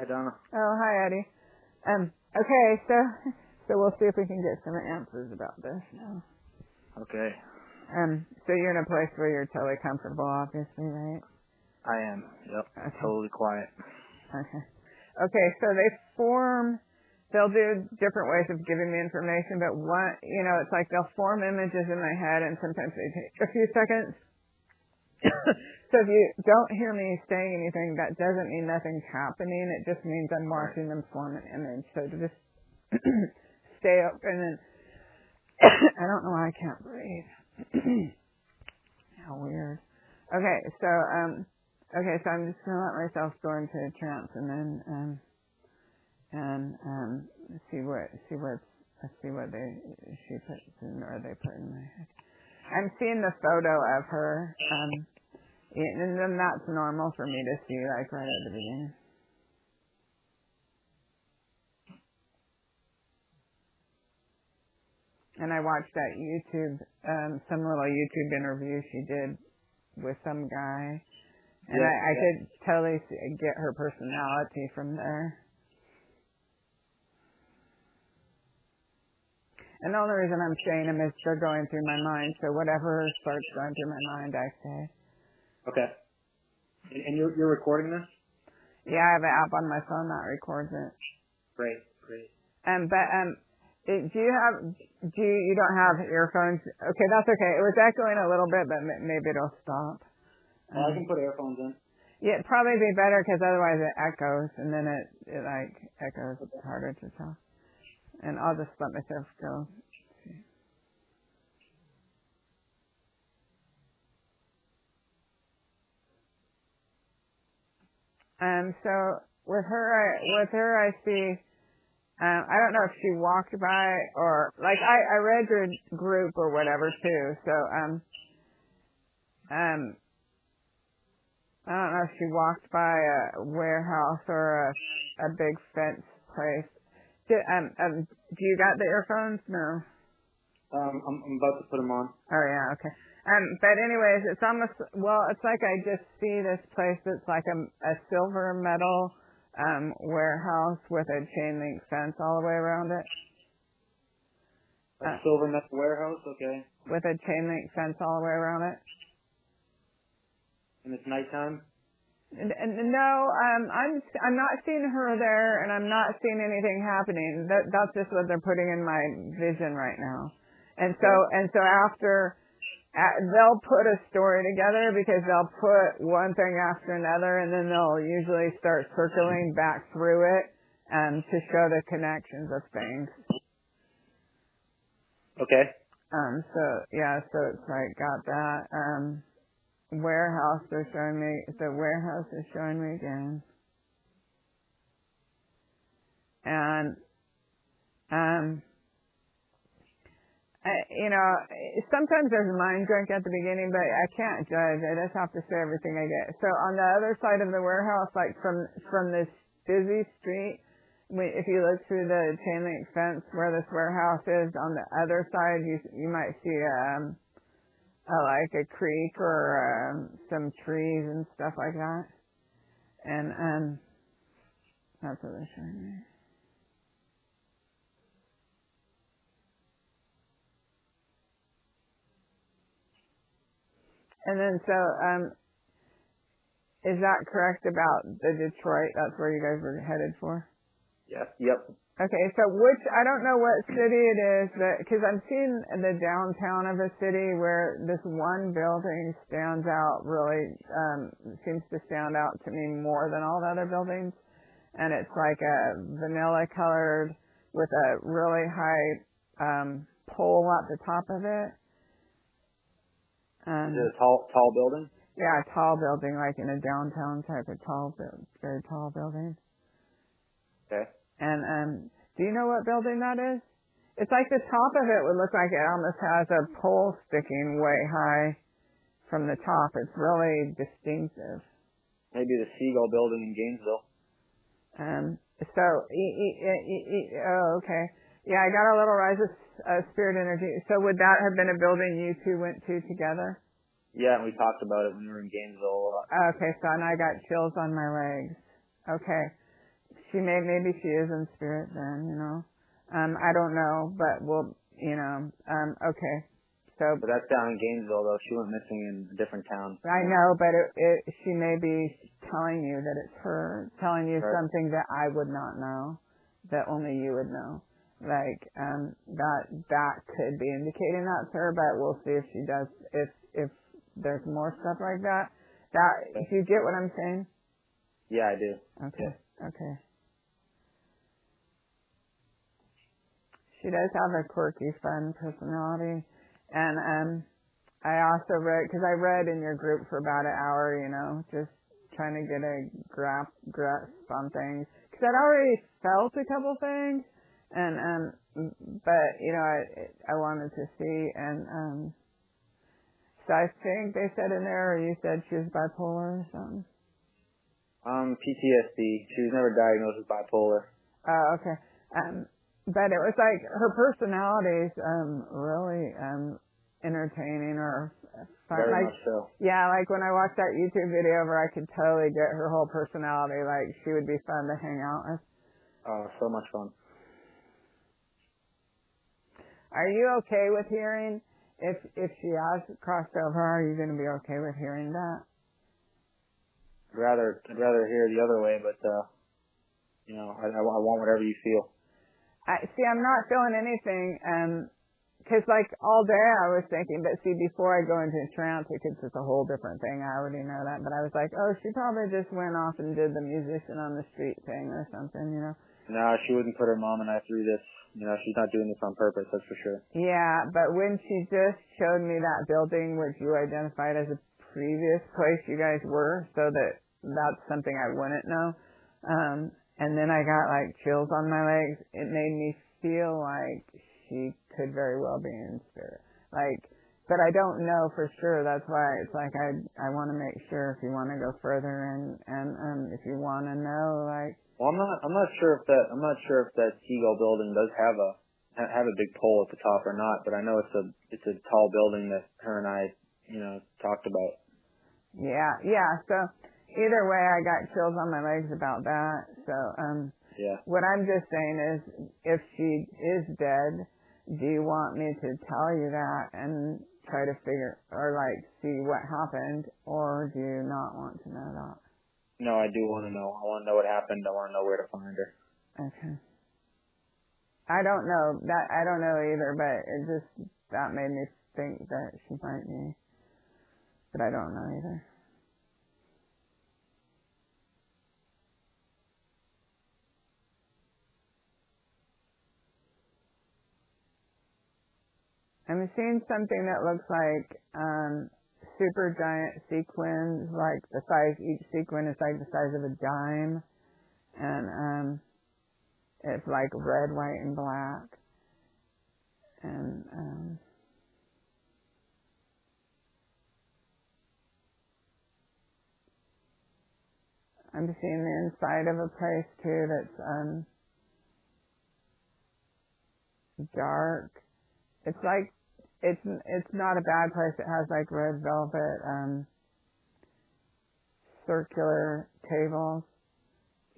Hi, Donna. Oh, hi, Eddie. Okay, so we'll see if we can get some answers about this now. Okay. So you're in a place where you're totally comfortable, obviously, right? I am. Yep. Okay. Totally quiet. Okay, so they'll do different ways of giving me information, but one, it's like they'll form images in my head, and sometimes they take a few seconds. So if you don't hear me saying anything, that doesn't mean nothing's happening. It just means I'm watching them form an image. So to just stay open and I don't know why I can't breathe. How weird. Okay, so I'm just gonna let myself go into a trance and then see what she puts in or they put in my head. I'm seeing the photo of her, and then that's normal for me to see, like right at the beginning. And I watched that some little YouTube interview she did with some guy, and I could totally get her personality from there. And the only reason I'm saying them is they're going through my mind, so whatever starts going through my mind, I say. Okay. And you're recording this? Yeah, I have an app on my phone that records it. Great. Do you don't have earphones? Okay, that's okay. It was echoing a little bit, but maybe it'll stop. Well, I can put earphones in. Yeah, it'd probably be better because otherwise it echoes, and then it like echoes. It's harder to tell. And I'll just let myself go. So with her, I see. I don't know if she walked by or like I read your group or whatever too. So I don't know if she walked by a warehouse or a big fence place. Do you got the earphones? No. I'm about to put them on. Oh yeah, okay. But anyways, it's almost it's like I just see this place that's like a silver metal warehouse with a chain link fence all the way around it. A silver metal warehouse, okay. With a chain link fence all the way around it. And it's nighttime? No, I'm not seeing her there, and I'm not seeing anything happening. That's just what they're putting in my vision right now. And so after they'll put a story together because they'll put one thing after another, and then they'll usually start circling back through it to show the connections of things. Okay. So it's like got that. Warehouse, they're showing me, the warehouse is showing me again. And, sometimes there's a mind drink at the beginning, but I can't judge. I just have to say everything I get. So on the other side of the warehouse, like from this busy street, if you look through the chain link fence where this warehouse is, on the other side, you might see like a creek or some trees and stuff like that. And that's what they're showing me. And then is that correct about the Detroit? That's where you guys were headed for? Yep. Okay, so I don't know what city it is, but because I'm seeing the downtown of a city where this one building stands out really, seems to stand out to me more than all the other buildings. And it's like a vanilla colored with a really high pole at the top of it. Is it a tall building? Yeah, a tall building, like in a downtown type of very tall building. Okay. And do you know what building that is? It's like the top of it would look like it almost has a pole sticking way high from the top. It's really distinctive. Maybe the Seagull building in Gainesville. Okay. Yeah, I got a little rise of spirit energy. So would that have been a building you two went to together? Yeah, we talked about it when we were in Gainesville a lot. Okay, so and I got chills on my legs. Okay. maybe she is in spirit then, you know. I don't know, but we'll, you know, okay. So. But that's down in Gainesville, though. She went missing in a different town. I know, but she may be telling you that it's her, telling you something that I would not know, that only you would know. Like, that could be indicating that's her, but we'll see if she does, if there's more stuff like that. Do you get what I'm saying? Yeah, I do. Okay. Yeah. Okay. She does have a quirky, fun personality. And I also read, because I read in your group for about an hour, you know, just trying to get a grasp on things. Because I'd already felt a couple things, and but, you know, I wanted to see, and so I think they said in there, or you said she was bipolar or something? PTSD. She was never diagnosed with bipolar. Oh, okay. But it was like her personality's really entertaining or fun. Very like, much so. Yeah, like when I watched that YouTube video of her, I could totally get her whole personality. Like she would be fun to hang out with. Oh, so much fun. Are you okay with hearing if she has crossed over? Are you going to be okay with hearing that? I'd rather hear the other way, but you know, I want whatever you feel. I'm not feeling anything, because like all day I was thinking, but see, before I go into a trance, it's just a whole different thing. I already know that, but I was like, oh, she probably just went off and did the musician on the street thing or something, you know. No, she wouldn't put her mom and I through this. You know, she's not doing this on purpose, that's for sure. Yeah, but when she just showed me that building, which you identified as a previous place you guys were, so that's something I wouldn't know. And then I got like chills on my legs. It made me feel like she could very well be in spirit. Like, but I don't know for sure. That's why it's like I want to make sure if you want to go further and if you want to know, like. Well, I'm not sure if that Seagull building does have a big pole at the top or not, but I know it's a tall building that her and I, you know, talked about. Yeah. So either way, I got chills on my legs about that. So, yeah. What I'm just saying is, if she is dead, do you want me to tell you that and try to figure, or like see what happened, or do you not want to know that? No, I do want to know. I want to know what happened. I want to know where to find her. Okay. I don't know either, but that made me think that she might be, but I don't know either. I'm seeing something that looks like super giant sequins, like the size, each sequin is like the size of a dime, and it's like red, white, and black, and I'm seeing the inside of a place too that's dark. It's like it's not a bad place. It has like red velvet circular tables.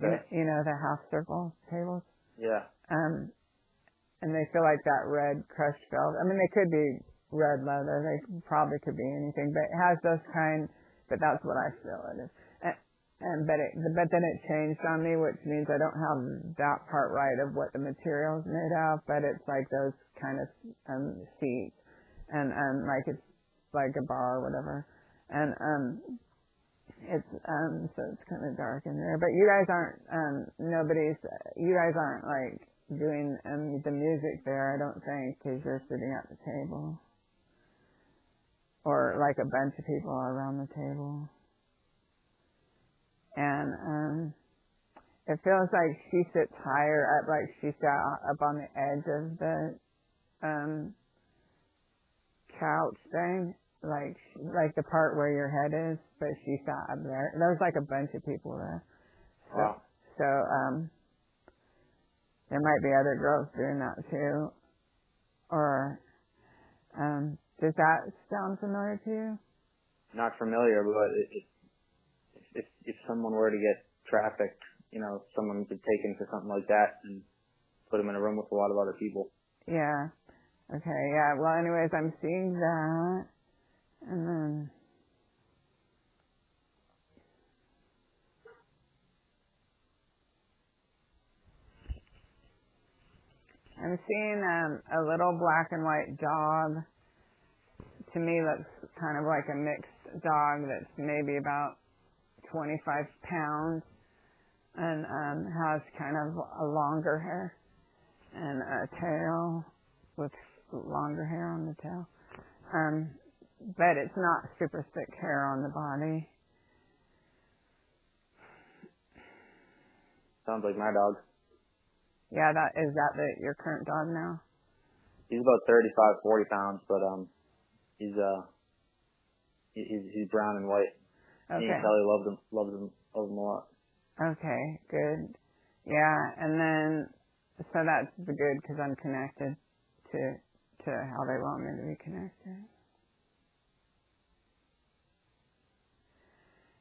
Okay. You know, the half circle tables. Yeah. And they feel like that red crushed velvet. I mean, they could be red leather. They probably could be anything, but it has those kind. But that's what I feel it is. But then it changed on me, which means I don't have that part right of what the material is made of. But it's like those kind of seats, and like it's like a bar or whatever, and it's so it's kind of dark in there. But you guys aren't you guys aren't like doing the music there, I don't think, because you're sitting at the table, or like a bunch of people are around the table. And it feels like she sits higher up, like she sat up on the edge of the couch thing, like the part where your head is, but she sat up there. There was like a bunch of people there. So, wow. So there might be other girls doing that too. Or does that sound familiar to you? Not familiar, but if someone were to get trafficked, someone's been taken for something like that and put them in a room with a lot of other people. Yeah. Okay, yeah. Well, anyways, I'm seeing that. And then... I'm seeing a little black and white dog. To me, looks kind of like a mixed dog that's maybe about 25 pounds and has kind of a longer hair and a tail with longer hair on the tail. But it's not super thick hair on the body. Sounds like my dog. Yeah, is that your current dog now? He's about 35, 40 pounds, but he's brown and white. Okay. Me and Kelley loves him a lot. Okay, good. Yeah, and then so that's good because I'm connected to how they want me to be connected.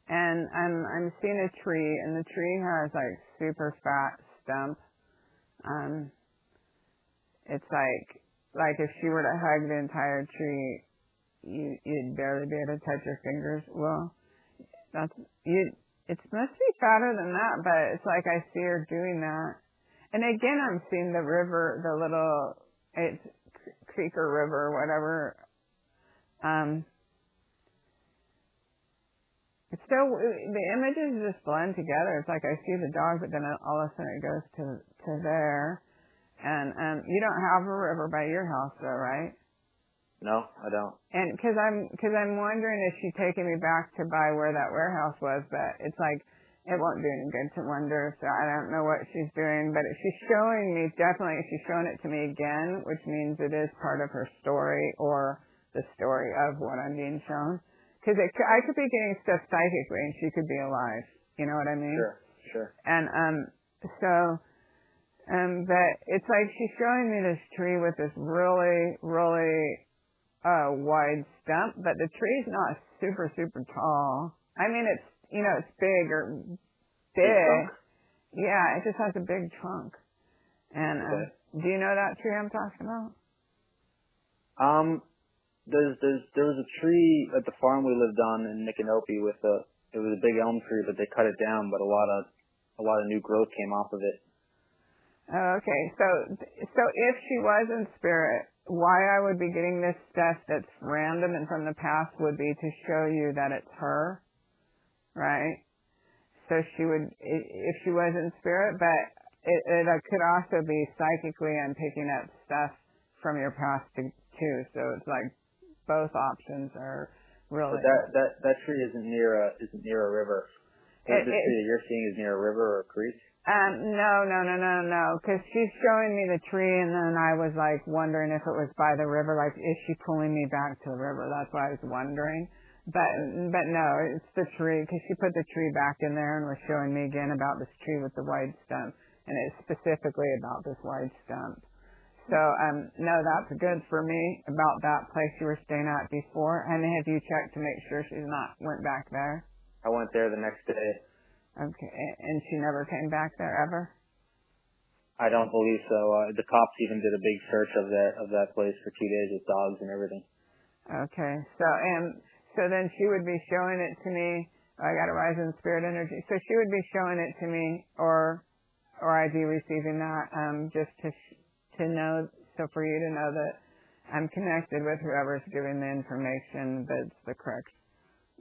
And I'm seeing a tree, and the tree has like super fat stump. It's like if she were to hug the entire tree, you'd barely be able to touch your fingers. Well, it must be fatter than that, but it's like I see her doing that. And again, I'm seeing the river, the little, it's creek or river or whatever. It's still, the images just blend together. It's like I see the dog, but then all of a sudden it goes to there. And you don't have a river by your house though, right? No, I don't. And cause I'm wondering if she's taking me back to by where that warehouse was, but it's like, it won't do any good to wonder, so I don't know what she's doing, but she's showing me, definitely she's showing it to me again, which means it is part of her story or the story of what I'm being shown. Cause I could be getting stuff psychically and she could be alive. You know what I mean? Sure. And, but it's like she's showing me this tree with this really, really, wide stump, but the tree's not super, super tall. I mean, it's, it's big or big. Yeah, it just has a big trunk. And, okay. Do you know that tree I'm talking about? There was a tree at the farm we lived on in Micanopy it was a big elm tree, but they cut it down, but a lot of new growth came off of it. Oh, okay. So if she was in spirit, why I would be getting this stuff that's random and from the past would be to show you that it's her, right? So she would, if she was in spirit, but it could also be psychically I'm picking up stuff from your past too. So it's like both options are really. But that tree isn't near a river. This tree that you're seeing is near a river or a creek. No. Because she's showing me the tree, and then I was like wondering if it was by the river. Like, is she pulling me back to the river? That's why I was wondering. But no, it's the tree, because she put the tree back in there and was showing me again about this tree with the wide stump, and it's specifically about this wide stump. So no, that's good for me about that place you were staying at before. And have you checked to make sure she's not went back there? I went there the next day. Okay, and she never came back there ever? I don't believe so. The cops even did a big search of that place for 2 days with dogs and everything. Okay, so then she would be showing it to me. I got a rise in spirit energy. So she would be showing it to me, or I'd be receiving that just to know. So for you to know that I'm connected with whoever's giving the information that's the correct.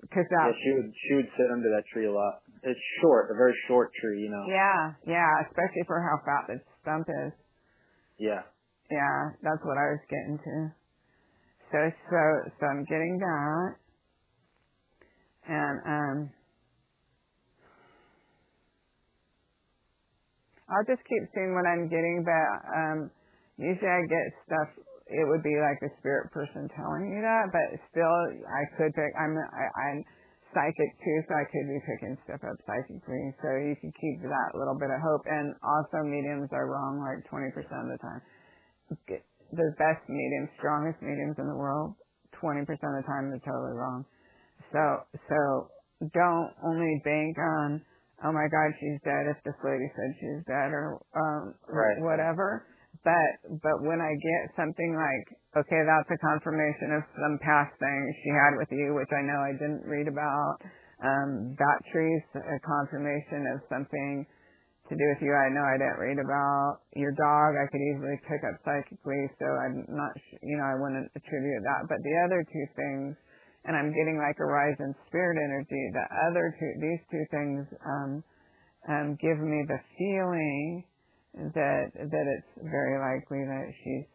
Cause that, yeah, she would sit under that tree a lot. It's short, a very short tree, Yeah, especially for how fat the stump is. Yeah. Yeah, that's what I was getting to. So I'm getting that. And I'll just keep seeing what I'm getting, but usually I get stuff. It would be like a spirit person telling you that, but still, I could pick. I'm psychic too, so I could be picking stuff up psychically. So you can keep that little bit of hope. And also, mediums are wrong like 20% of the time. The best mediums, strongest mediums in the world, 20% of the time they're totally wrong. So don't only bank on oh my God, she's dead if this lady said she's dead or Right. whatever. But when I get something like, okay, that's a confirmation of some past thing she had with you, which I know I didn't read about. That tree's a confirmation of something to do with you I know I didn't read about. Your dog I could easily pick up psychically, so I'm not, I wouldn't attribute that. But the other two things, and I'm getting like a rise in spirit energy, these two things give me the feeling that it's very likely that she's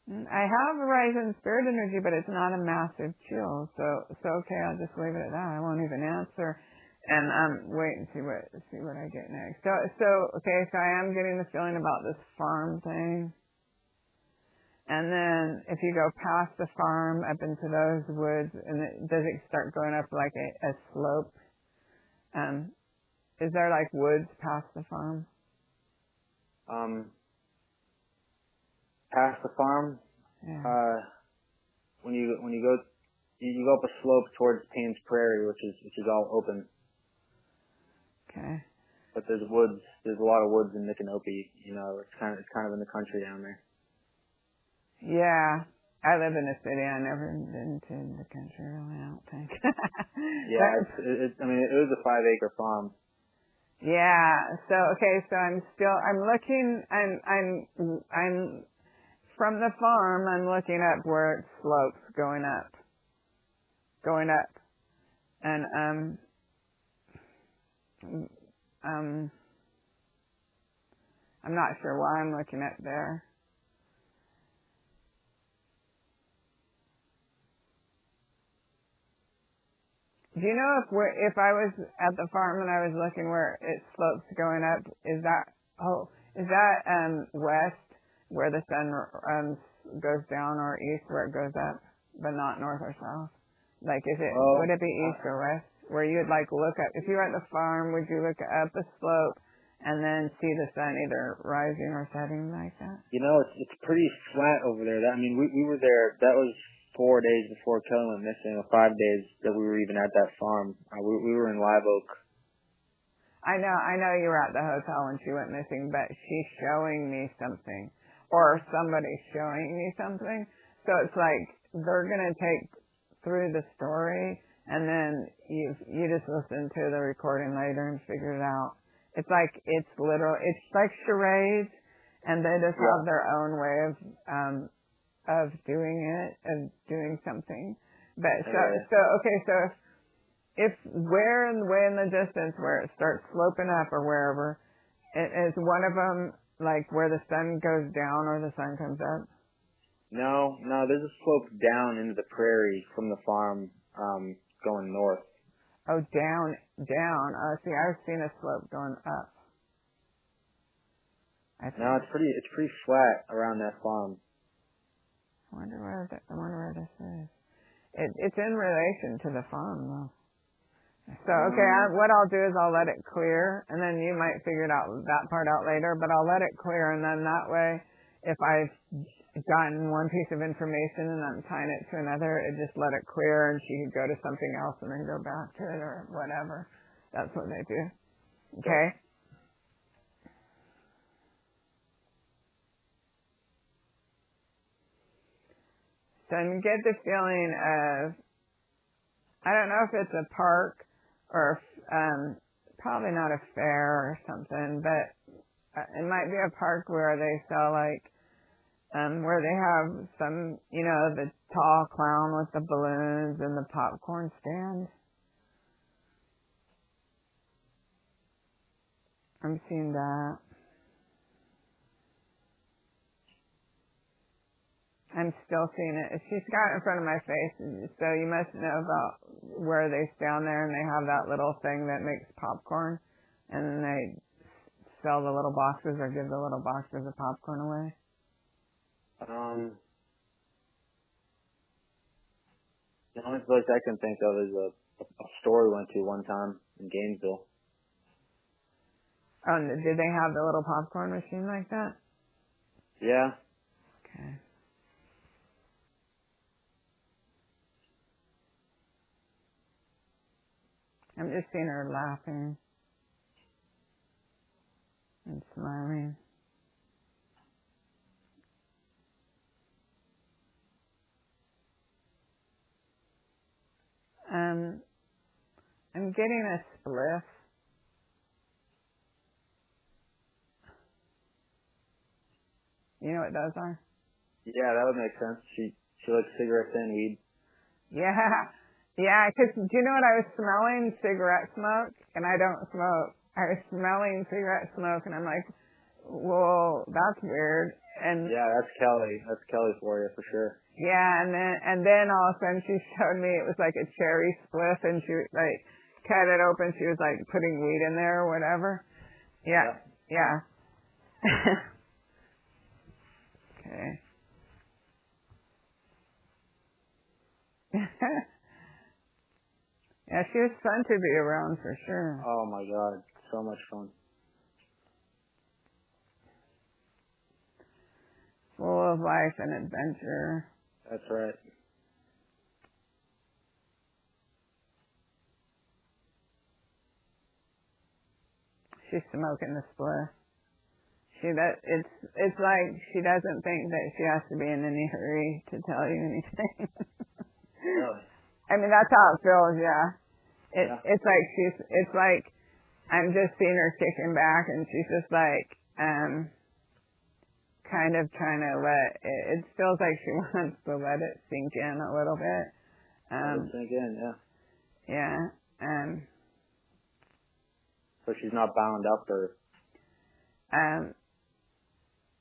I have a rise in spirit energy, but it's not a massive chill. So okay, I'll just leave it at that. I won't even answer and wait and see what I get next. So okay, so I am getting the feeling about this farm thing. And then if you go past the farm up into those woods, and does it start going up like a slope? Is there like woods past the farm? Past the farm, yeah. When you go up a slope towards Payne's Prairie, which is all open. Okay. But there's woods. There's a lot of woods in Micanopy. It's kind of in the country down there. Yeah. I live in a city. I never been to the country really, I don't think. Yeah, it was a 5-acre farm. Yeah. So okay. So I'm looking. I'm from the farm. I'm looking up where it slopes, going up, and I'm not sure why I'm looking up there. Do you know if I was at the farm and I was looking where it slopes going up, is that west where the sun goes down, or east where it goes up, but not north or south? Like, would it be east or west? Where you'd like look up, if you were at the farm, would you look up a slope and then see the sun either rising or setting like that? It's pretty flat over there. We were there. That was 4 days before Kelley went missing, or 5 days that we were even at that farm. We were in Live Oak. I know you were at the hotel when she went missing, but she's showing me something, or somebody's showing me something. So it's like they're gonna take through the story, and then you just listen to the recording later and figure it out. It's like it's like charades, and they just have their own way of doing it, of doing something. But so if where and way in the distance where it starts sloping up or wherever, is one of them like where the sun goes down or the sun comes up? No, there's a slope down into the prairie from the farm, going north. Oh, down. Oh, see, I've seen a slope going up. No, it's pretty flat around that farm. I wonder where this is. It's in relation to the farm, though. So, okay, what I'll do is I'll let it clear, and then you might figure that part out later, but I'll let it clear, and then that way, if I've gotten one piece of information and I'm tying it to another, just let it clear, and she could go to something else and then go back to it or whatever. That's what they do. Okay? So you get the feeling of, I don't know if it's a park or probably not a fair or something, but it might be a park where they sell where they have some, the tall clown with the balloons and the popcorn stand. I'm seeing that. I'm still seeing it. She's got it in front of my face, so you must know about where they stand there and they have that little thing that makes popcorn, and then they sell the little boxes or give the little boxes of popcorn away. The only place I can think of is a store we went to one time in Gainesville. Oh, did they have the little popcorn machine like that? Yeah. Okay. I'm just seeing her laughing and smiling. I'm getting a spliff. You know what those are? Yeah, that would make sense. She likes cigarettes and weed. Yeah. Yeah, because do you know what? I was smelling cigarette smoke, and I don't smoke. I was smelling cigarette smoke, and I'm like, whoa, that's weird. And yeah, that's Kelley. That's Kelley for you, for sure. Yeah, and then all of a sudden she showed me it was like a cherry spliff, and she like cut it open. She was like putting weed in there or whatever. Yeah. Okay. Yeah, she was fun to be around for sure. Oh my God, so much fun. Full of life and adventure. That's right. She's smoking the spliff. It's like she doesn't think that she has to be in any hurry to tell you anything. Really? I mean, that's how it feels, yeah. It's like I'm just seeing her kicking back, and she's just like kind of trying to it feels like she wants to let it sink in a little bit. Let it sink in, yeah. Yeah. So she's not bound up or?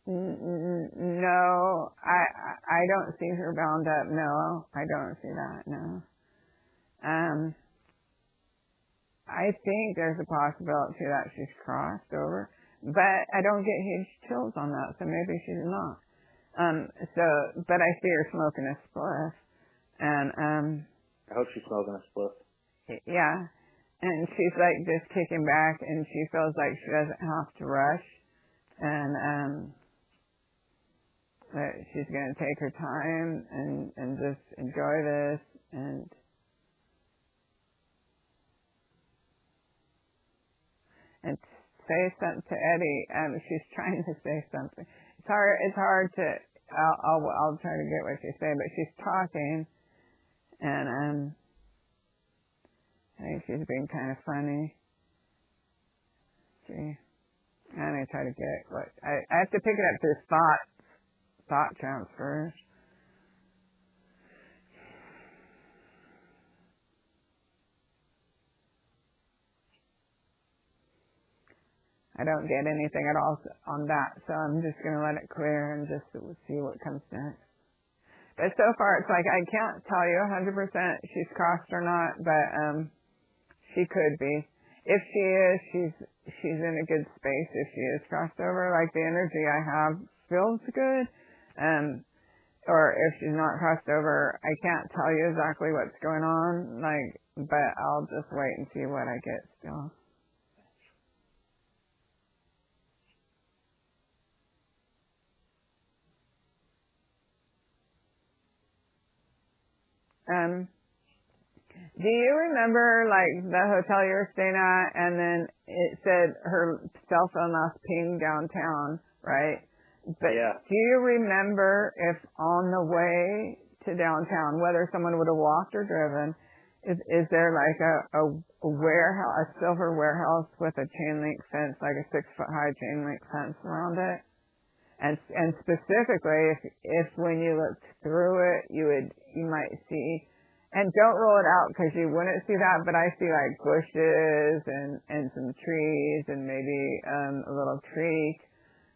No, I don't see her bound up. No, I don't see that. No. I think there's a possibility that she's crossed over, but I don't get huge chills on that, so maybe she's not. But I see her smoking a spliff, and I hope she's smoking a spliff. Yeah, and she's like just kicking back, and she feels like she doesn't have to rush, and that she's going to take her time and just enjoy this and. And say something to Eddie. She's trying to say something. It's hard to. I'll try to get what she's saying, but she's talking, and I think she's being kind of funny. I'm gonna try to get what I have to pick it up through thought transfers. I don't get anything at all on that, so I'm just going to let it clear and just see what comes next. But so far, it's like I can't tell you 100% she's crossed or not, but she could be. If she is, she's in a good space. If she is crossed over, like the energy I have feels good. Or if she's not crossed over, I can't tell you exactly what's going on. But I'll just wait and see what I get still. Do you remember the hotel you were staying at, and then it said her cell phone last ping downtown, right? But yeah. Do you remember if on the way to downtown, whether someone would have walked or driven, is there a warehouse, a silver warehouse with a chain link fence, like a 6-foot high chain link fence around it? And specifically, if when you looked through it, you might see, and don't rule it out because you wouldn't see that, but I see bushes and some trees and maybe a little creek.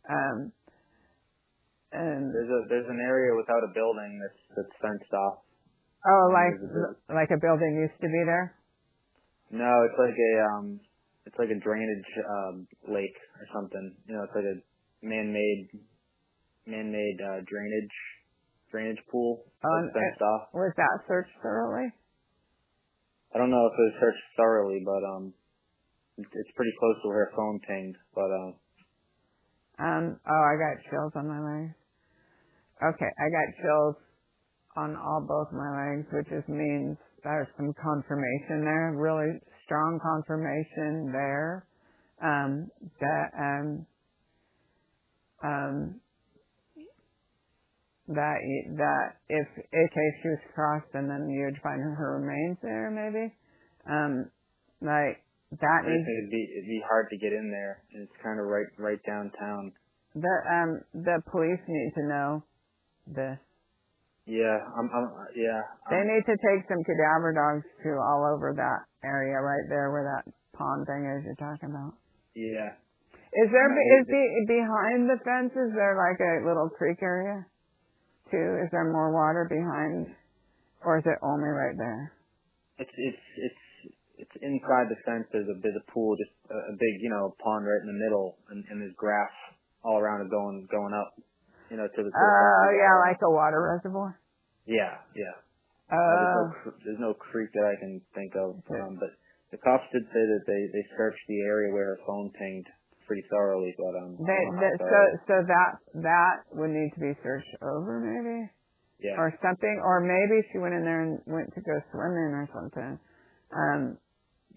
And there's an area without a building that's fenced off. Oh, like a building used to be there? No, it's like a drainage lake or something. It's like a man-made drainage pool that's fenced off. Was that searched thoroughly? I don't know if it was searched thoroughly, but it's pretty close to where her phone pinged. But I got chills on my legs. Okay, I got chills on both my legs, which means there's some confirmation there, really strong confirmation there, that if in case she was crossed, and then you'd find her remains there, maybe, like that. It'd be hard to get in there, and it's kind of right downtown. The police need to know this. Yeah, They need to take some cadaver dogs to all over that area right there where that pond thing is you're talking about. Yeah. Is behind the fence, is there like a little creek area too? Is there more water behind, or is it only right there? It's inside the fence. There's a pool, just a big, pond right in the middle, and there's grass all around it going up, to the. Oh, yeah, like a water reservoir. Yeah. There's no creek that I can think of, but the cops did say that they searched the area where her phone pinged pretty thoroughly, but so that would need to be searched over, maybe. Yeah. Or something, or maybe she went in there and went to go swimming or something.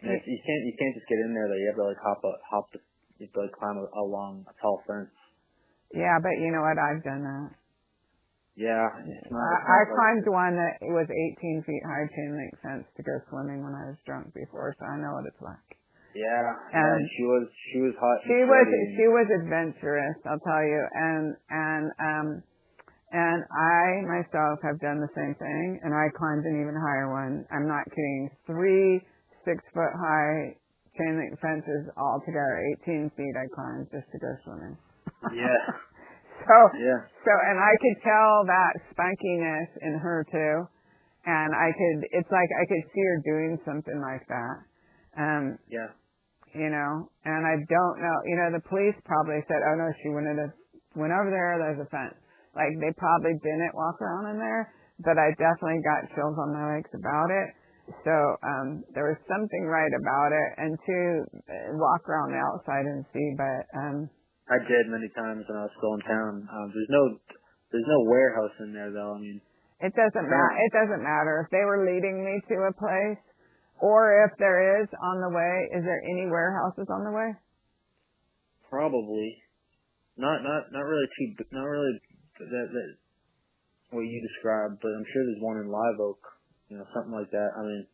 You can't just get in there though. You have to you have to climb along a tall fence. Yeah, but you know what? I've done that. Yeah. I climbed one that was 18 feet high chain link fence to go swimming when I was drunk before, so I know what it's like. Yeah. And she was hot. She was adventurous, I'll tell you, and I myself have done the same thing, and I climbed an even higher one. I'm not kidding. 3 6-foot high chain link fences all together, 18 feet I climbed just to go swimming. Yeah. So, and I could tell that spunkiness in her too, and it's like I could see her doing something like that. Yeah. And I don't know, the police probably said, oh no, she went over there's a fence. Like, they probably didn't walk around in there, but I definitely got chills on my legs about it. So, there was something right about it, and to walk around the outside and see, but, I did many times when I was still in town. There's no warehouse in there though. I mean, it doesn't matter if they were leading me to a place, or if there is on the way. Is there any warehouses on the way? Probably not really that what you described, but I'm sure there's one in Live Oak, something like that. I mean,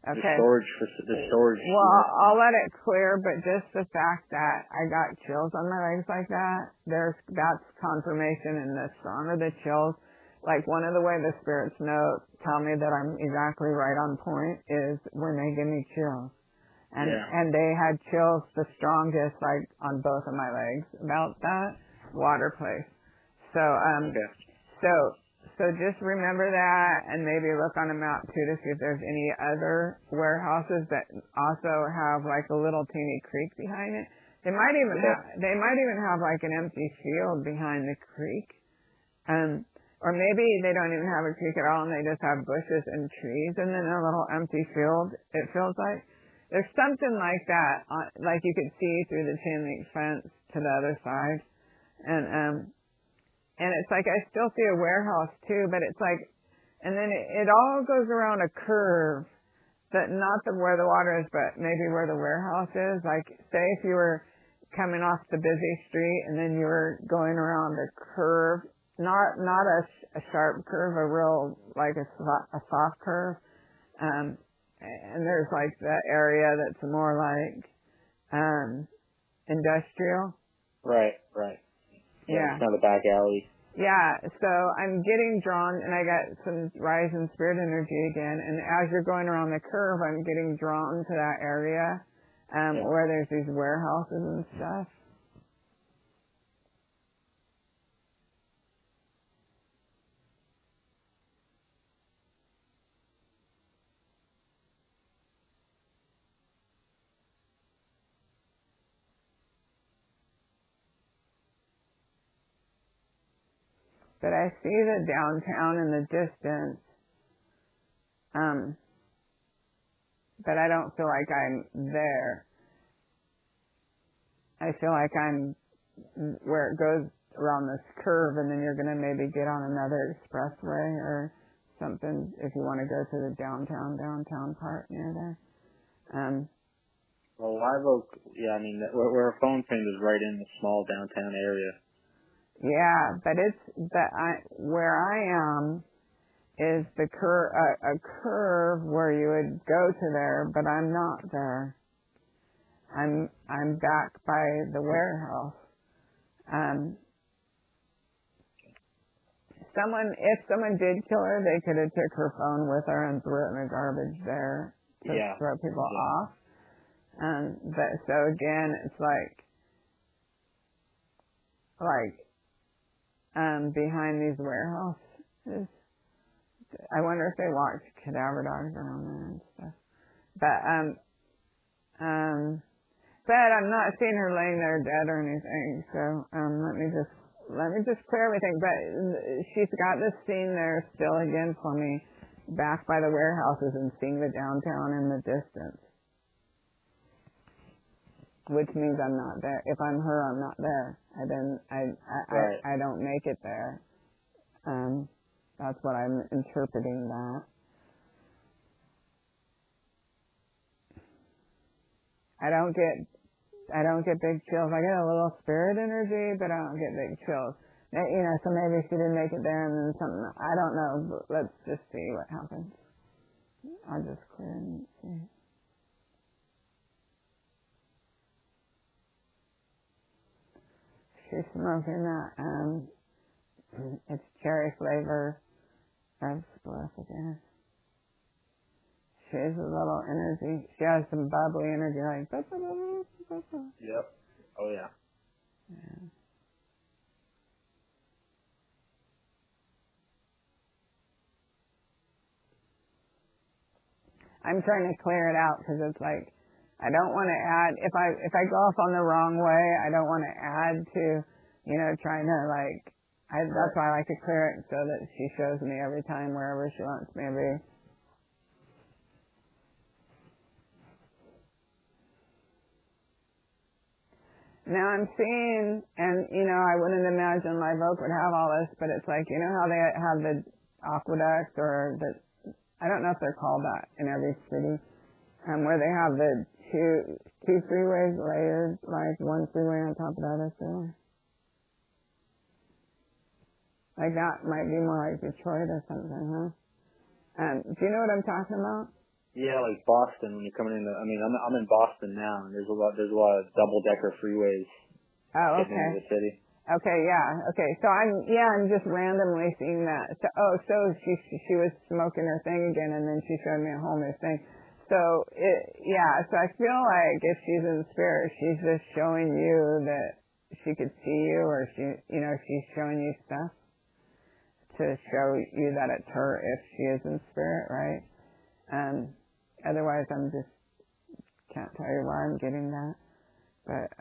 okay. The storage. Well, I'll let it clear, but just the fact that I got chills on my legs like that, that's confirmation. And the stronger the chills, like one of the way the spirits tell me that I'm exactly right on point is when they give me chills. And they had chills the strongest, like on both of my legs about that water place. So, So just remember that, and maybe look on a map too to see if there's any other warehouses that also have like a little teeny creek behind it. They might even have like an empty field behind the creek, or maybe they don't even have a creek at all and they just have bushes and trees and then a little empty field. It feels like there's something like that, like you could see through the chain link fence to the other side, and it's like I still see a warehouse too, but it's like, and then it all goes around a curve, that not where the water is, but maybe where the warehouse is. Like, say if you were coming off the busy street and then you were going around a curve, not a sharp curve, a real like a soft curve, and there's like that area that's more like industrial. Right. Yeah, it's kind of a back alley. Yeah, so I'm getting drawn, and I got some rise in spirit energy again, and as you're going around the curve, I'm getting drawn to that area where there's these warehouses and stuff. But I see the downtown in the distance, but I don't feel like I'm there. I feel like I'm where it goes around this curve, and then you're going to maybe get on another expressway or something if you want to go to the downtown part near there. Well, Live Oak, yeah, I mean, where our phone thing is right in the small downtown area. Yeah, but where I am is a curve where you would go to there, but I'm not there. I'm back by the warehouse. If someone did kill her, they could have took her phone with her and threw it in the garbage there to throw people off. But so again, it's like behind these warehouses. I wonder if they walk cadaver dogs around there and stuff. But I'm not seeing her laying there dead or anything. So let me just clear everything. But she's got this scene there still again for me, back by the warehouses and seeing the downtown in the distance. Which means I'm not there. If I'm her, I'm not there. I don't make it there. That's what I'm interpreting that. I don't get big chills. I get a little spirit energy, but I don't get big chills. So maybe she didn't make it there and then something, I don't know, but let's just see what happens. I'll just clear and see. She's smoking that, it's cherry flavor of spliff again. She has a little energy. She has some bubbly energy, like, Yep. Oh, yeah. Yeah. I'm trying to clear it out because it's like, I don't want to add, if I go off on the wrong way, I don't want to add to, trying to that's why I like to clear it so that she shows me every time wherever she wants me to be. Now I'm seeing, and I wouldn't imagine Live Oak would have all this, but it's like, how they have the aqueducts or I don't know if they're called that in every city, where they have the two freeways layered, like one freeway on top of the other freeway. Like that might be more like Detroit or something, huh? Do you know what I'm talking about? Yeah, like Boston when you're coming in. I'm in Boston now, and there's a lot of double-decker freeways getting into the city. Okay, yeah. Okay, so I'm just randomly seeing that. So she was smoking her thing again, and then she showed me a whole new thing. So so I feel like if she's in spirit, she's just showing you that she could see you, or she's showing you stuff to show you that it's her if she is in spirit, right? Otherwise, can't tell you why I'm getting that, but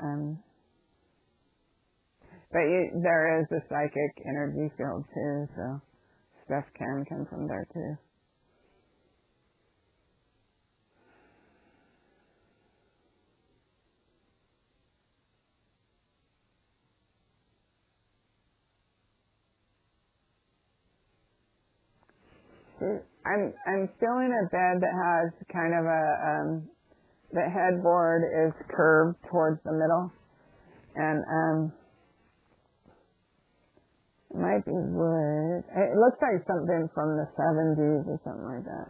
there is a psychic energy field too, so stuff can come from there too. I'm feeling a bed that has kind of the headboard is curved towards the middle, and it might be wood. It looks like something from the 70s or something like that.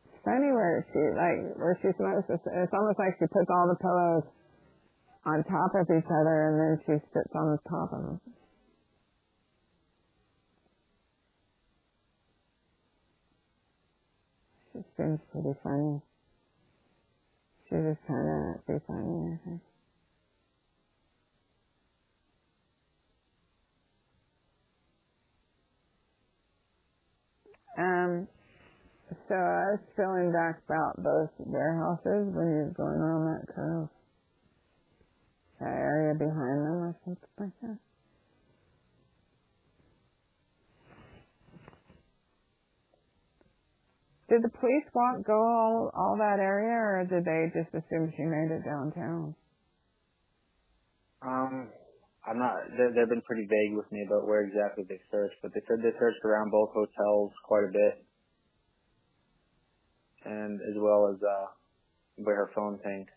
It's funny where she smokes. It's almost like she puts all the pillows on top of each other, and then she sits on the top of them. She seems pretty funny. She's just trying to be funny, I think. So I was feeling back about those warehouses when you're going around that curve. That area behind them or something like that. Did the police go all that area, or did they just assume she made it downtown? I'm not. They've been pretty vague with me about where exactly they searched, but they said they searched around both hotels quite a bit, and as well as where her phone pinged.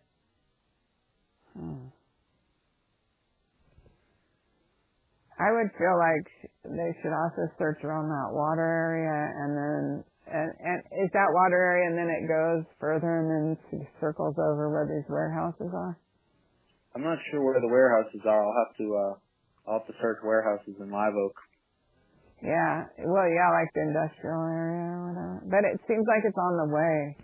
I would feel like they should also search around that water area, and then and is that water area, and then it goes further, and then circles over where these warehouses are. I'm not sure where the warehouses are. I'll have to search warehouses in Live Oak. Yeah, well, yeah, like the industrial area or whatever. But it seems like it's on the way.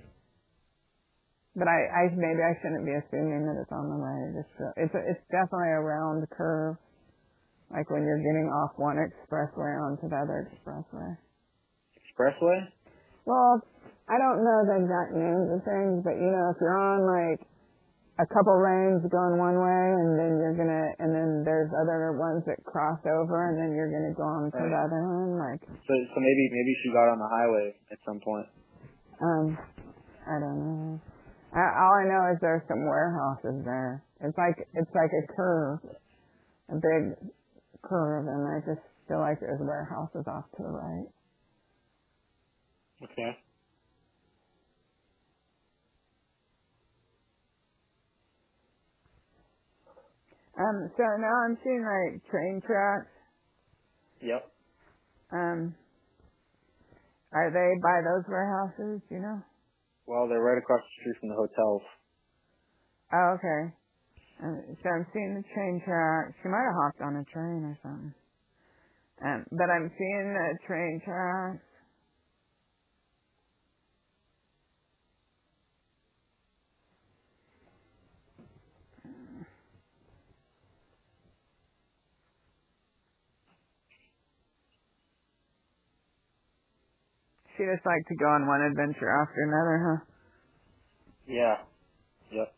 But I maybe I shouldn't be assuming that it's on the way. It's definitely a round curve, like when you're getting off one expressway onto the other expressway. Expressway? Well, I don't know the exact names of things, but if you're on like a couple lanes going one way, and then there's other ones that cross over, and then you're gonna go on to the other one, like. So maybe she got on the highway at some point. I don't know. All I know is there's some warehouses there. It's like a curve, a big curve, and I just feel like there's warehouses off to the right. Okay. So now I'm seeing like train tracks. Yep. Are they by those warehouses, do you know? Well, they're right across the street from the hotels. Oh, okay. So I'm seeing the train tracks. She might have hopped on a train or something. But I'm seeing the train tracks. She just liked to go on one adventure after another, huh? Yeah. Yep.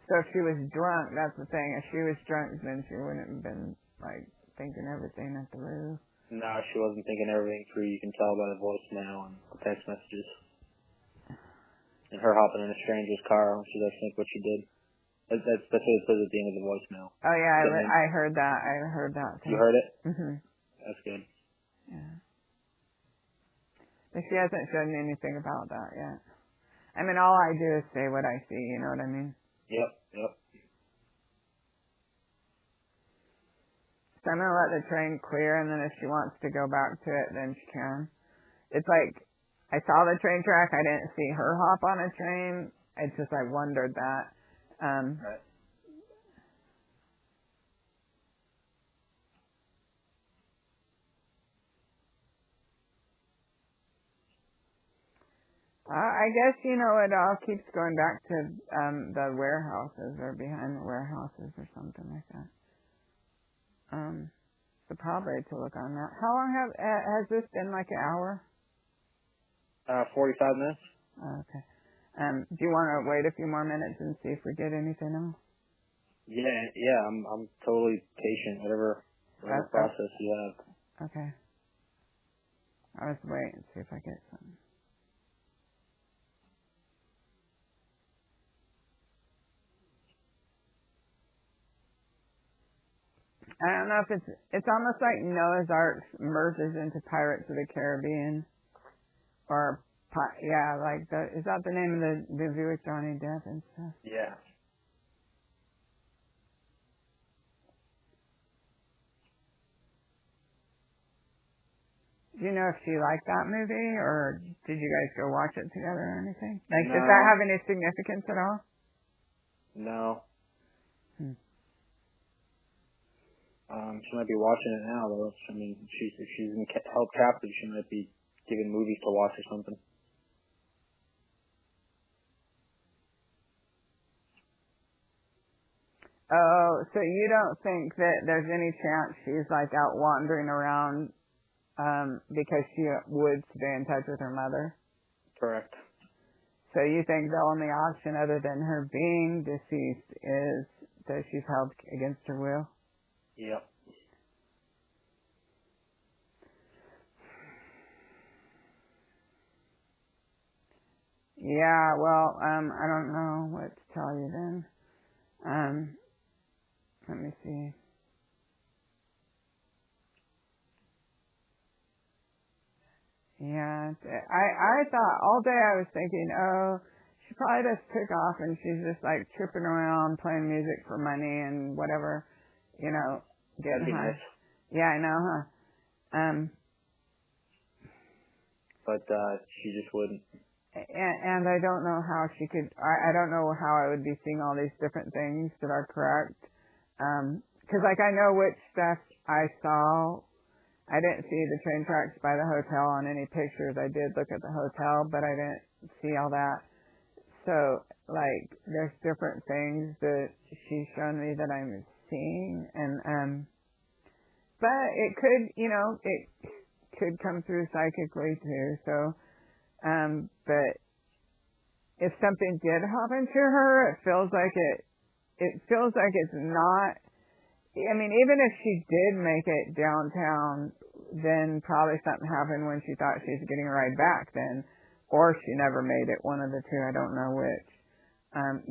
So if she was drunk, that's the thing. If she was drunk, then she wouldn't have been, like, thinking everything at the roof. No, she wasn't thinking everything through. You can tell by the voicemail and the text messages. And her hopping in a stranger's car when she does think what she did. That's what it says at the end of the voicemail. Oh, yeah, I heard that. I heard that, too. You heard it? Mm-hmm. That's good. Yeah. But she hasn't shown me anything about that yet. I mean, all I do is say what I see, you know what I mean? Yep. So I'm going to let the train clear, and then if she wants to go back to it, then she can. It's like, I saw the train track. I didn't see her hop on a train. It's just I wondered that. Right. I guess, it all keeps going back to the warehouses or behind the warehouses or something like that. So probably to look on that. How long has this been, like an hour? 45 minutes. Okay. Do you want to wait a few more minutes and see if we get anything else? Yeah, I'm totally patient, whatever process you have. Okay. I'll just wait and see if I get something. I don't know if it's almost like Noah's Ark merges into Pirates of the Caribbean, or is that the name of the movie with Johnny Depp and stuff? Yeah. Do you know if she liked that movie, or did you guys go watch it together or anything? Like, No. does that have any significance at all? No. She might be watching it now, though. I mean, if she's held captive, she might be given movies to watch or something. Oh, so you don't think that there's any chance she's like out wandering around because she would stay in touch with her mother? Correct. So you think the only option other than her being deceased is that she's held against her will? Yep. Yeah, well, I don't know what to tell you then. Let me see. Yeah, I thought all day I was thinking, oh, she probably just took off and she's just like tripping around playing music for money and whatever, you know, getting high. Nice. Yeah, I know, huh? But she just wouldn't. And I don't know how she could. I don't know how I would be seeing all these different things that are correct. Because like I know which stuff I saw. I didn't see the train tracks by the hotel on any pictures. I did look at the hotel, but I didn't see all that. So, like, there's different things that she's shown me that I'm seeing, and but it could, you know, it could come through psychically too. So, but if something did happen to her, it feels like it's not. I mean, even if she did make it downtown, then probably something happened when she thought she was getting a ride back then, or she never made it, one of the two, I don't know which.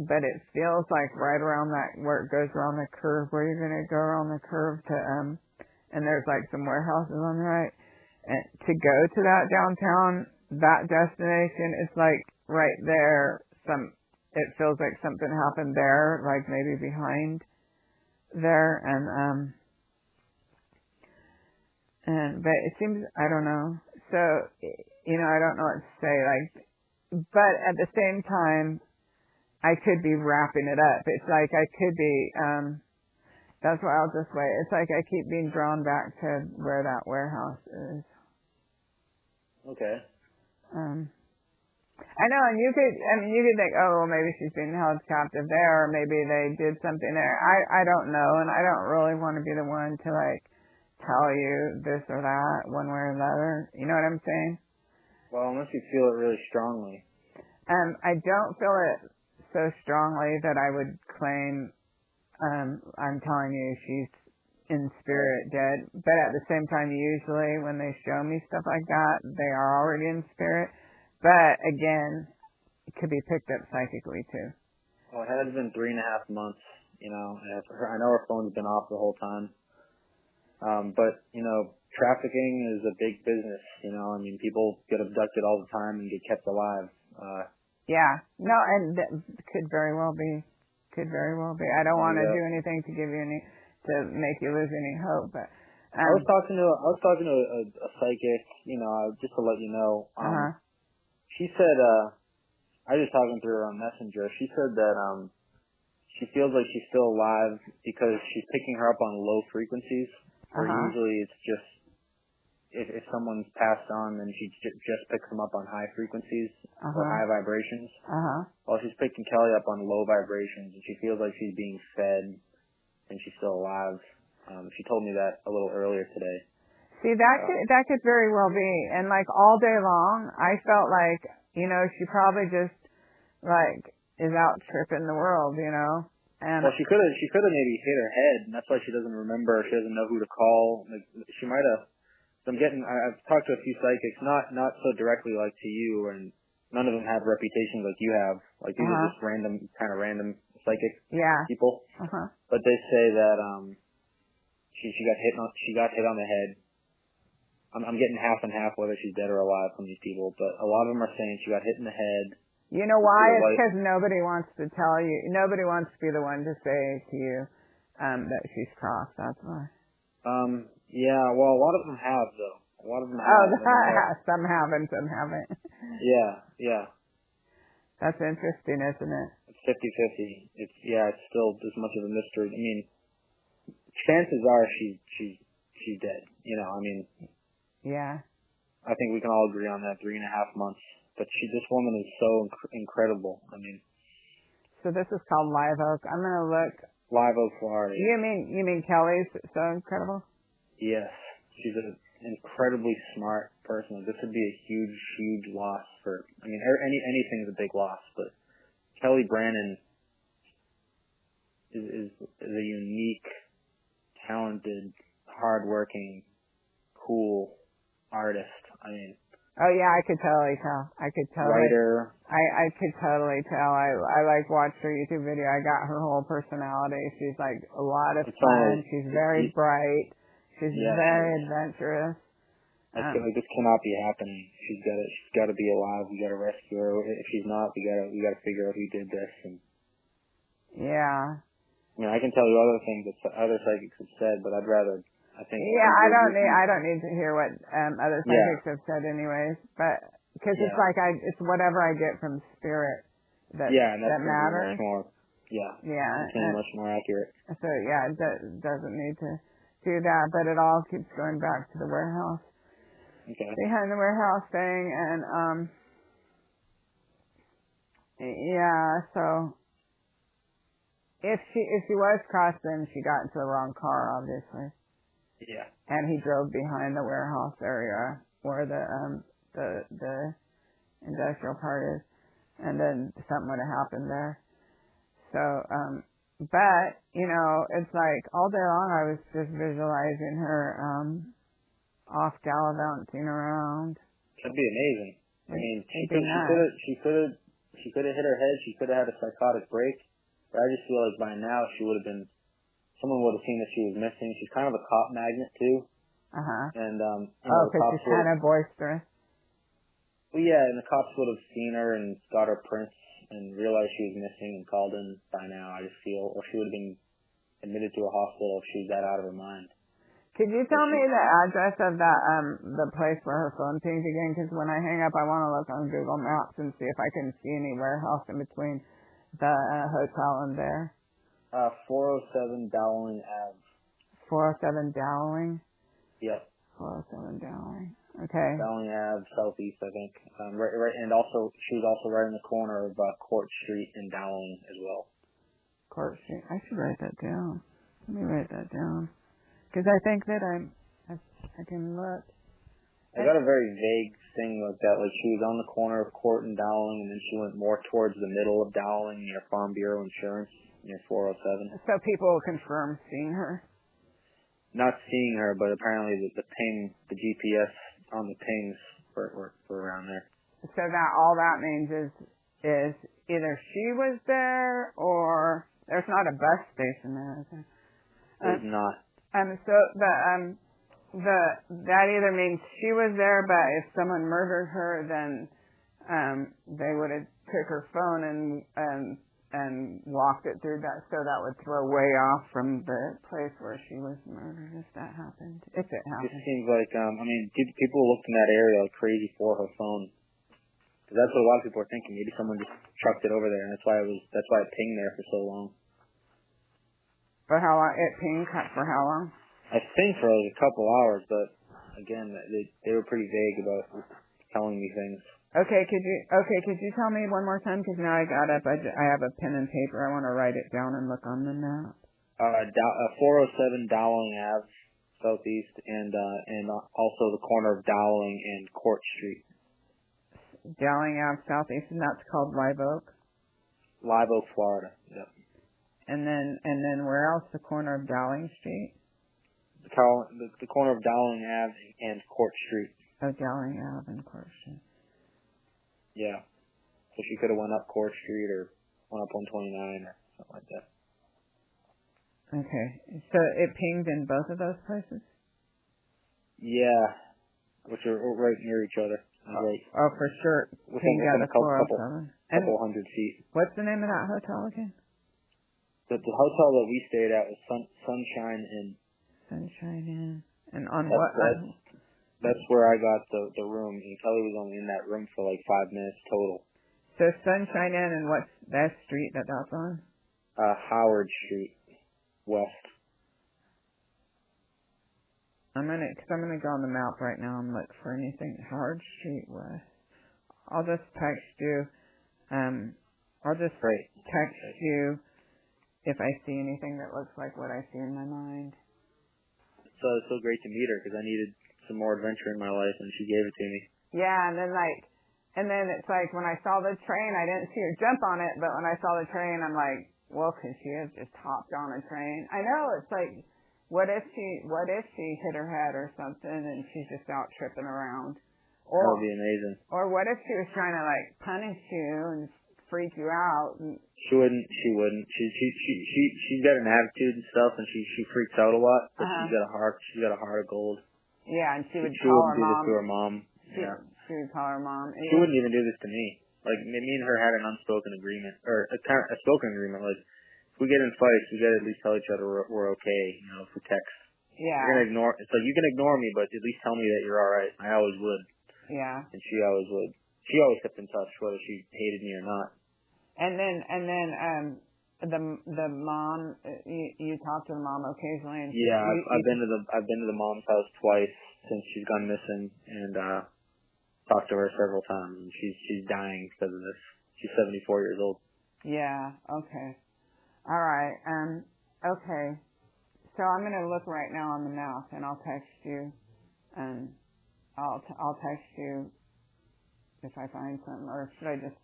But it feels like right around that, where it goes around the curve, where you're going to go around the curve to, and there's like some warehouses on the right, and to go to that downtown, that destination, it's like right there, it feels like something happened there, like maybe behind there, and but it seems, I don't know, so, you know, I don't know what to say, like, but at the same time, I could be wrapping it up. It's like I could be, that's why I'll just wait. It's like I keep being drawn back to where that warehouse is. Okay. I know, and you could think, oh, well, maybe she's being held captive there, or maybe they did something there. I don't know, and I don't really want to be the one to, like, tell you this or that, one way or the other. You know what I'm saying? Well, unless you feel it really strongly. I don't feel it so strongly that I would claim, I'm telling you she's in spirit dead, but at the same time, usually when they show me stuff like that, they are already in spirit. But again, it could be picked up psychically too. Well, it has been 3.5 months, you know, and I know her phone's been off the whole time. But, you know, trafficking is a big business, you know, I mean, people get abducted all the time and get kept alive. Yeah, no, and that could very well be. I don't want to do anything to give you to make you lose any hope, but. I was talking to a psychic, you know, just to let you know. She said, I was just talking through her on Messenger. She said that she feels like she's still alive because she's picking her up on low frequencies. Where usually it's just if someone's passed on, then she just picks them up on high frequencies or high vibrations. Well, she's picking Kelley up on low vibrations, and she feels like she's being fed, and she's still alive. She told me that a little earlier today. See, that could very well be. And like all day long, I felt like, you know, she probably just like is out tripping the world, you know. And well, she could have maybe hit her head, and that's why she doesn't remember. She doesn't know who to call. Like, she might have. I've talked to a few psychics, not so directly like to you, and none of them have reputations like you have. Like these are just random psychic people. But they say that she got hit on the head. I'm getting half and half whether she's dead or alive from these people, but a lot of them are saying she got hit in the head. You know why? It's because nobody wants to tell you. Nobody wants to be the one to say to you that she's crossed. That's why. Yeah. Well, a lot of them have though. A lot of them have. Some haven't. Some haven't. Yeah. That's interesting, isn't it? It's 50-50. It's still as much of a mystery. I mean, chances are she's dead. You know, I mean. Yeah. I think we can all agree on that 3.5 months. But this woman is so incredible. I mean. So this is called Live Oak. I'm gonna look. Live Oak, Florida. You mean Kelley's so incredible? Yes, she's an incredibly smart person. This would be a huge loss for. I mean, anything is a big loss, but Kelley Brannon is a unique, talented, hardworking, cool artist. I mean, Oh yeah, I could totally tell. Writer. I could totally tell. I like watched her YouTube video. I got her whole personality. She's like a lot of fun. She's very bright. She's very adventurous. I feel like this cannot be happening. She's got to be alive. We got to rescue her. If she's not, we got to figure out who did this. And yeah. I can tell you other things that other psychics have said, but I'd rather. I don't need to hear what other psychics have said, anyways. But because it's like it's whatever I get from spirit that matters. Much more. Yeah. Yeah. Much more accurate. So yeah, it doesn't need to do that, but it all keeps going back to the warehouse. Okay. Behind the warehouse thing, and so if she was crossed, then she got into the wrong car, obviously. Yeah. And he drove behind the warehouse area where the industrial part is, and then something would have happened there. So, but it's like all day long I was just visualizing her off gallivanting around. That'd be amazing. I mean, she could have hit her head. She could have had a psychotic break. But I just feel like by now someone would have seen that she was missing. She's kind of a cop magnet too. And because she's kind of boisterous. Well, yeah, and the cops would have seen her and got her prints and realized she was missing and called in by now. I just feel, or she would have been admitted to a hospital if she was that out of her mind. Could you tell me the address of that the place where her phone pinged again? Because when I hang up, I want to look on Google Maps and see if I can see any warehouse in between the hotel and there. 407 Dowling Ave. 407 Dowling? Yep. 407 Dowling. Okay. Dowling Ave, southeast, I think. Right, and also she was also right in the corner of Court Street in Dowling as well. Court Street. I should write that down. Let me write that down. Because I think that I can look. I got a very vague thing like that. Like she was on the corner of Court and Dowling, and then she went more towards the middle of Dowling near Farm Bureau Insurance, near 407. So people confirm seeing her? Not seeing her, but apparently the ping, the GPS on the pings were around there. So that all that means is either she was there or there's not a bus station there, is there? There's not. That either means she was there, but if someone murdered her, then they would have took her phone and walked it through that, so that would throw way off from the place where she was murdered. If that happened, if it happened, it seems like people looked in that area like crazy for her phone. Because that's what a lot of people are thinking. Maybe someone just trucked it over there, and that's why it pinged there for so long. For how long? It pinged for how long? I think for like a couple hours, but again, they were pretty vague about telling me things. Okay, could you tell me one more time? Because now I got up. I have a pen and paper. I want to write it down and look on the map. 407 Dowling Ave, southeast, and also the corner of Dowling and Court Street. Dowling Ave, southeast, and that's called Live Oak. Live Oak, Florida. Yep. And then where else? The corner of Dowling Street. The corner of Dowling Ave and Court Street. Oh, Dowling Ave and Court Street. Yeah. So she could have went up Court Street or went up 129 or something like that. Okay. So it pinged in both of those places? Yeah. Which are right near each other. Right. Oh, for sure. Pinged out of 407. Couple hundred feet. What's the name of that hotel again? The hotel that we stayed at was Sunshine Inn. Sunshine Inn. And on what? That's where I got the room. And Kelley was only in that room for like 5 minutes total. So Sunshine Inn, and what's that street that's on? Howard Street, west. I'm gonna go on the map right now and look for anything. Howard Street west. I'll just text you. Text you if I see anything that looks like what I see in my mind. So it's so great to meet her because I needed some more adventure in my life, and she gave it to me. Yeah, and then it's like when I saw the train, I didn't see her jump on it, but when I saw the train, I'm like, well, could she have just hopped on a train? I know, it's like, what if she hit her head or something and she's just out tripping around? Or, that would be amazing. Or what if she was trying to like punish you and freak you out? She wouldn't. She's got an attitude and stuff, and she freaks out a lot. But she's got a heart of gold. Yeah, and she would she call wouldn't her do mom. this to her mom. She would call her mom. She wouldn't even do this to me. Like me and her had an unspoken agreement, or a spoken agreement. Like if we get in fights, we gotta at least tell each other we're okay. You know, if we text. Yeah. You're gonna ignore. It's like you can ignore me, but at least tell me that you're all right. I always would. Yeah. And she always would. She always kept in touch, whether she hated me or not. And then the mom, you talk to the mom occasionally. And I've been to the mom's house twice since she's gone missing, and talked to her several times, and she's dying because of this. She's 74 years old. Yeah. Okay. All right. Okay. So I'm gonna look right now on the map, and I'll text you. I'll text you if I find something, or should I just?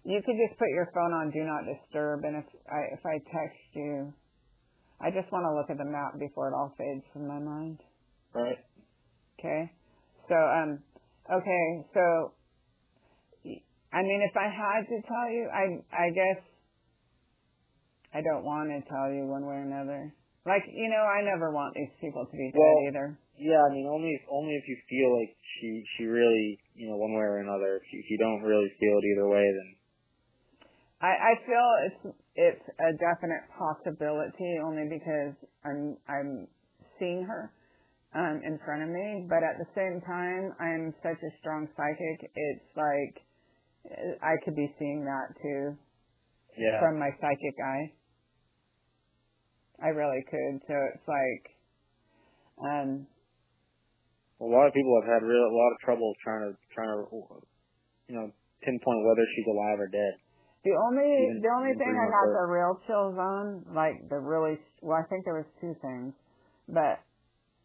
You could just put your phone on Do Not Disturb, and if I text you, I just want to look at the map before it all fades from my mind. Right. Okay. So, okay, so, I mean, if I had to tell you, I guess I don't want to tell you one way or another. Like, you know, I never want these people to be dead either. Yeah, I mean, only if you feel like she really, you know, one way or another. If you don't really feel it either way, then. I feel it's a definite possibility only because I'm seeing her. In front of me, but at the same time, I'm such a strong psychic. It's like I could be seeing that too, from my psychic eye. I really could. So it's like, a lot of people have had a lot of trouble trying to you know, pinpoint whether she's alive or dead. The only thing I got the real chills on, like I think there was two things, but.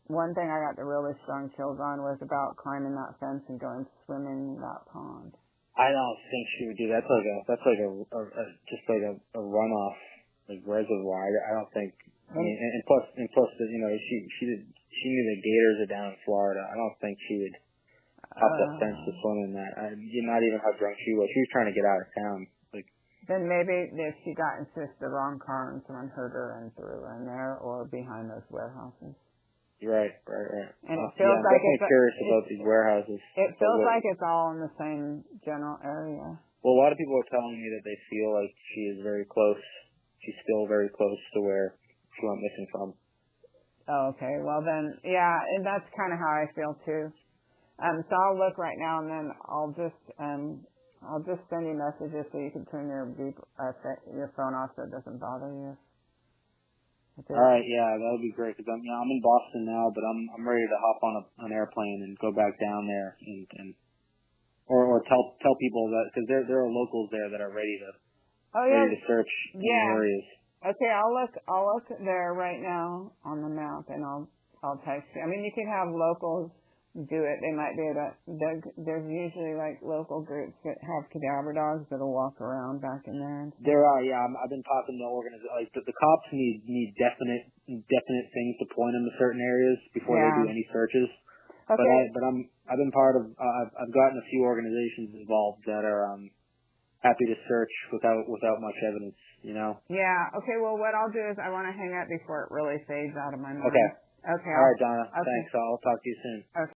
One thing I got the really strong chills on was about climbing that fence and going swimming in that pond. I don't think she would do that. That's like a runoff, like reservoir. I don't think. I mean, and plus, you know, she knew the gators are down in Florida. I don't think she would hop that fence to swim in that. Not even how drunk she was. She was trying to get out of town. Like. Then maybe if she got into the wrong car and someone hurt her and threw her in there, or behind those warehouses. Right. And it feels like I'm curious about these warehouses. It feels like it's all in the same general area. Well, a lot of people are telling me that they feel like she is very close. She's still very close to where she went missing from. Oh, okay. Well then, yeah, and that's kind of how I feel too. So I'll look right now, and then I'll just send you messages so you can turn your phone off so it doesn't bother you. All right, yeah, that would be great because I'm in Boston now, but I'm ready to hop on an airplane and go back down there and or tell people that because there are locals there that are ready to search in the areas. Okay, I'll look there right now on the map and I'll text you. I mean, you can have locals do it. They might be there's usually like local groups that have cadaver dogs that'll walk around back in there. There are, yeah. I've been talking to organizations. Like the cops need definite things to point them to certain areas before they do any searches. Okay. But I've been part of. I've gotten a few organizations involved that are happy to search without much evidence. You know. Yeah. Okay. Well, what I'll do is I want to hang up before it really fades out of my mind. Okay. Okay. All right, Donna. Okay. Thanks. I'll talk to you soon. Okay.